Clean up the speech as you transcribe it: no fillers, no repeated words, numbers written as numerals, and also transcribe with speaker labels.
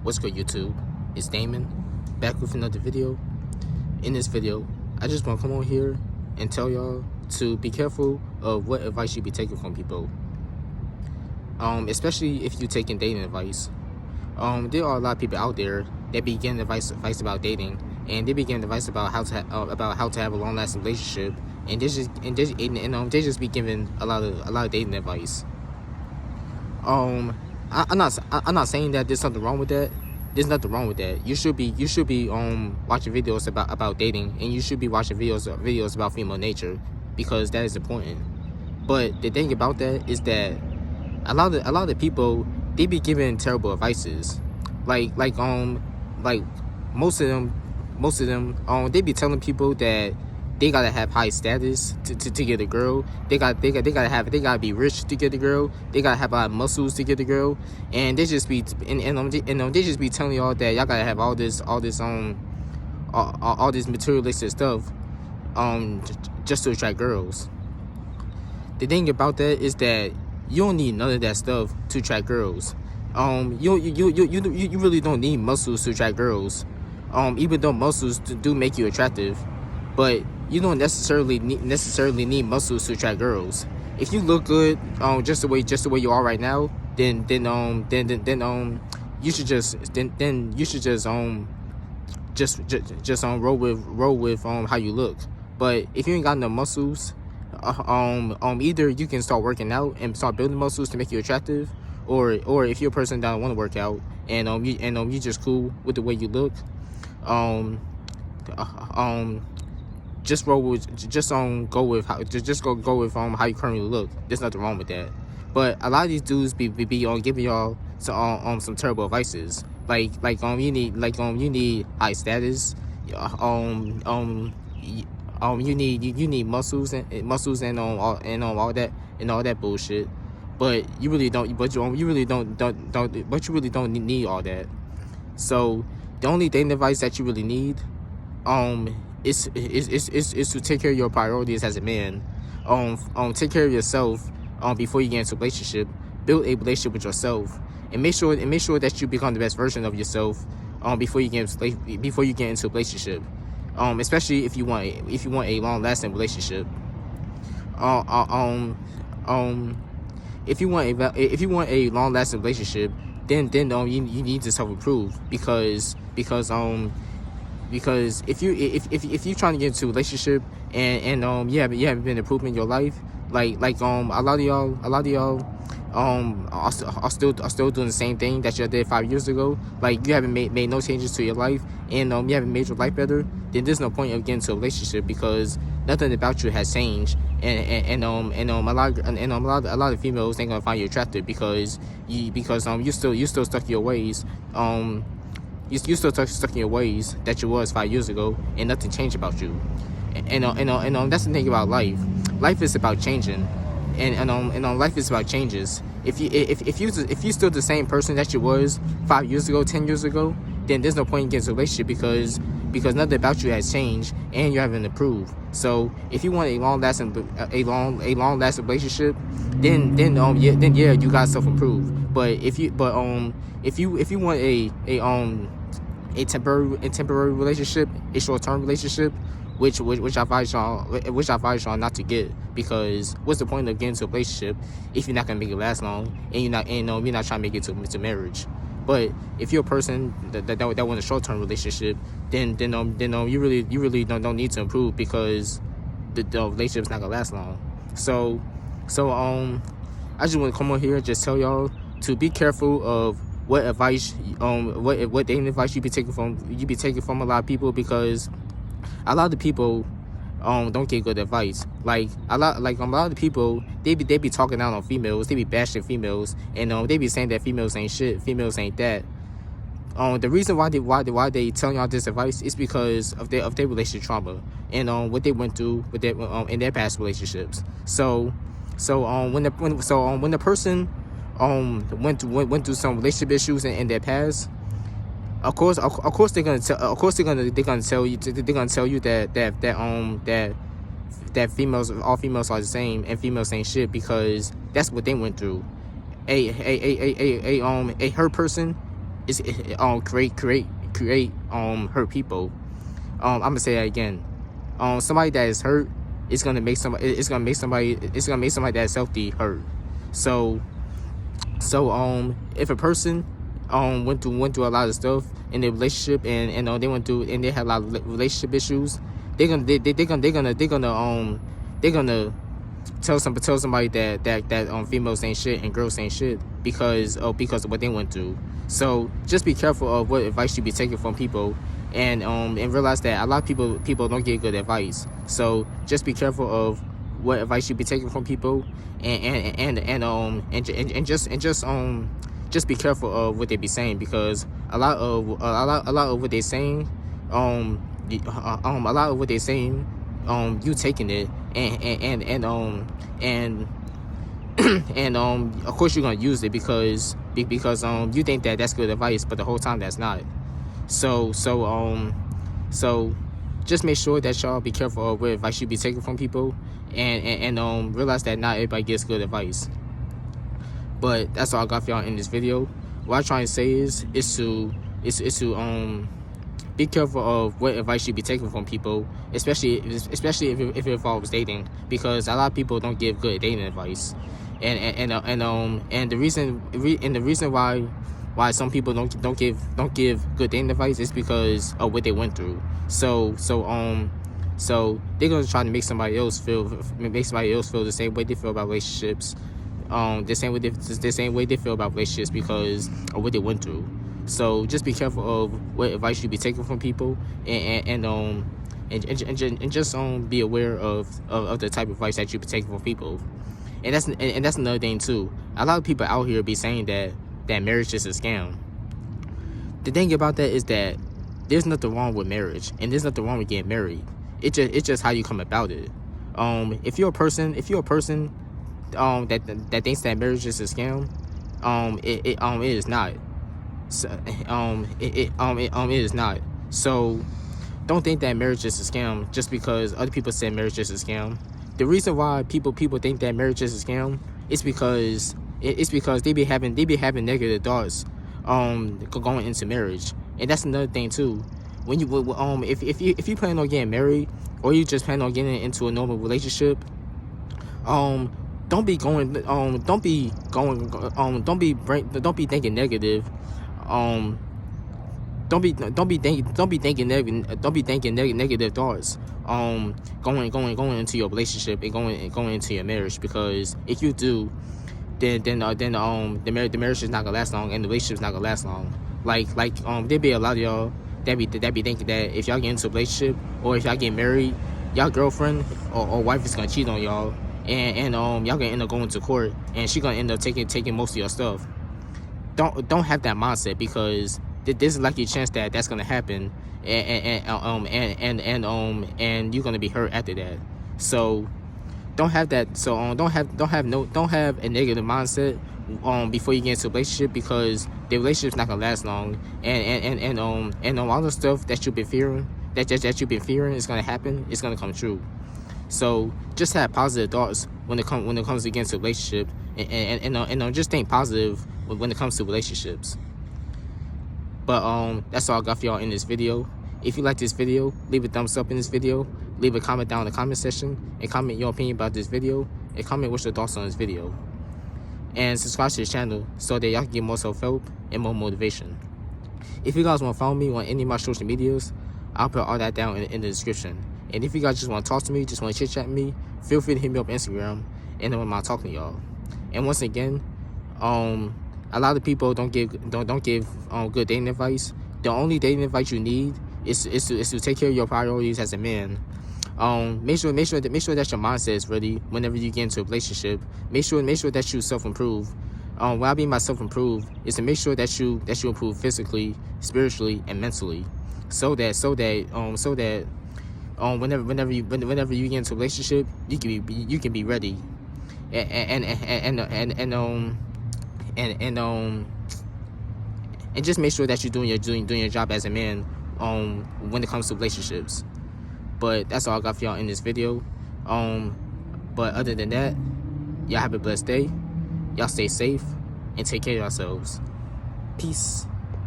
Speaker 1: What's good, YouTube? It's Damon, back with another video. In this video, I just want to come on here and tell y'all to be careful of what advice you be taking from people. Especially if you're taking dating advice. There are a lot of people out there that be getting advice about dating, and they be getting advice about how to have a long-lasting relationship, and they just be giving a lot of dating advice. I'm not saying that there's something wrong with that. There's nothing wrong with that. You should be watching videos about dating, and you should be watching videos about female nature, because that is important. But the thing about that is that a lot of the people, they be giving terrible advices. Like most of them they be telling people that they gotta have high status to get a girl. They gotta be rich to get a girl. They gotta have a lot of muscles to get a girl. And they just be they just be telling y'all that y'all gotta have all this materialistic stuff just to attract girls. The thing about that is that you don't need none of that stuff to attract girls. You really don't need muscles to attract girls. Even though muscles do make you attractive, but you don't necessarily need muscles to attract girls. If you look good, just the way you are right now, then you should just roll with how you look. But if you ain't got no muscles, either you can start working out and start building muscles to make you attractive, or if you're a person that don't want to work out and you just cool with the way you look, just roll with go with how you currently look. There's nothing wrong with that. But a lot of these dudes be giving y'all some terrible advices. Like you need high status. You need muscles and all that bullshit. But you really don't. But you really don't need all that. So the only dating advice that you really need is to take care of your priorities as a man. Take care of yourself before you get into a relationship. Build a relationship with yourself, and make sure that you become the best version of yourself before you get into a relationship. Especially if you want a long-lasting relationship. If you want a long-lasting relationship, then you need to self-improve, because if you're trying to get into a relationship and you haven't been improving your life, like a lot of y'all are still doing the same thing that you did 5 years ago. Like, you haven't made no changes to your life, and you haven't made your life better. Then there's no point of getting into a relationship, because nothing about you has changed. And a lot of females ain't gonna find you attractive because you still stuck in your ways. You still stuck in your ways that you was 5 years ago, and nothing changed about you. And that's the thing about life. Life is about changing, and life is about changes. If you still the same person that you was 5 years ago, 10 years ago, then there's no point in getting into a relationship, because nothing about you has changed and you haven't improved. So if you want a long lasting relationship, then you gotta self improve. But if you want a temporary relationship, a short term relationship, which I advise y'all not to get, because what's the point of getting into a relationship if you're not gonna make it last long, and you're not trying to make it to marriage? But if you're a person that want a short term relationship, then you really don't need to improve, because the relationship's not gonna last long. So I just want to come on here and just tell y'all to be careful of what advice what dating advice you be taking from a lot of people, because a lot of people don't get good advice. Like a lot of people, they be talking down on females, they be bashing females, and they be saying that females ain't shit, females ain't that. The reason why they telling y'all this advice is because of their relationship trauma, and what they went through with their in their past relationships. So when the person went through some relationship issues in their past, of course they're gonna tell you that all females are the same and females ain't shit, because that's what they went through. A hurt person create hurt people. I'm gonna say that again. Somebody that is hurt is gonna make somebody. It's gonna make somebody. It's gonna make somebody that's healthy hurt. So if a person went through a lot of stuff in their relationship, and they went through and they had a lot of relationship issues, they're gonna tell somebody that females ain't shit and girls ain't shit because of what they went through. So just be careful of what advice you be taking from people, and realize that a lot of people don't get good advice. So just be careful of what advice you be taking from people, and just be careful of what they be saying, because a lot of what they saying, you taking it, and of course you're gonna use it because you think that that's good advice, but the whole time that's not. So just make sure that y'all be careful of what advice you be taking from people, and realize that not everybody gets good advice. But that's all I got for y'all in this video. What I'm trying to say is to be careful of what advice you be taking from people, especially if it involves dating, because a lot of people don't give good dating advice, and the reason why some people don't give good dating advice is because of what they went through. So they're gonna try to make somebody else feel the same way they feel about relationships, the same way they feel about relationships because of what they went through. So just be careful of what advice you be taking from people, and just be aware of the type of advice that you be taking from people. And that's another thing too. A lot of people out here be saying that marriage is a scam. The thing about that is that there's nothing wrong with marriage, and there's nothing wrong with getting married. It's just how you come about it. If you're a person that thinks that marriage is a scam, it is not. So, it is not. So don't think that marriage is a scam just because other people say marriage is a scam. The reason why people think that marriage is a scam is because they be having negative thoughts going into marriage. And that's another thing too. When you if you plan on getting married, or you just plan on getting into a normal relationship, don't be thinking negative. Don't be thinking negative thoughts going into your relationship and going into your marriage, because if you do, then the marriage is not gonna last long, and the relationship's not gonna last long. Like there be a lot of y'all that be thinking that if y'all get into a relationship, or if y'all get married, y'all girlfriend or wife is gonna cheat on y'all, and y'all gonna end up going to court, and she gonna end up taking most of your stuff. Don't have that mindset, because this is like your chance that's gonna happen, and you're gonna be hurt after that. So don't have that. So don't have a negative mindset before you get into a relationship, because the relationship's not gonna last long, and all the stuff that you've been fearing is gonna happen. It's gonna come true. So just have positive thoughts when it comes against a relationship, and just think positive when it comes to relationships. But that's all I got for y'all in this video. If you like this video, leave a thumbs up in this video, leave a comment down in the comment section, and comment your opinion about this video, and comment what's your thoughts on this video. And subscribe to the channel so that y'all can get more self-help and more motivation. If you guys want to follow me on any of my social medias, I'll put all that down in the description. And if you guys just want to talk to me, just want to chit chat me, feel free to hit me up on Instagram, and then I'm talking to y'all. And once again, a lot of people don't give good dating advice. The only dating advice you need is to take care of your priorities as a man. Make sure that your mindset is ready whenever you get into a relationship. Make sure that you self-improve. What I mean by self-improve is to make sure that you improve physically, spiritually, and mentally, so that whenever you get into a relationship, you can be ready, and just make sure that you're doing your job as a man when it comes to relationships. But that's all I got for y'all in this video. But other than that, y'all have a blessed day. Y'all stay safe and take care of yourselves. Peace.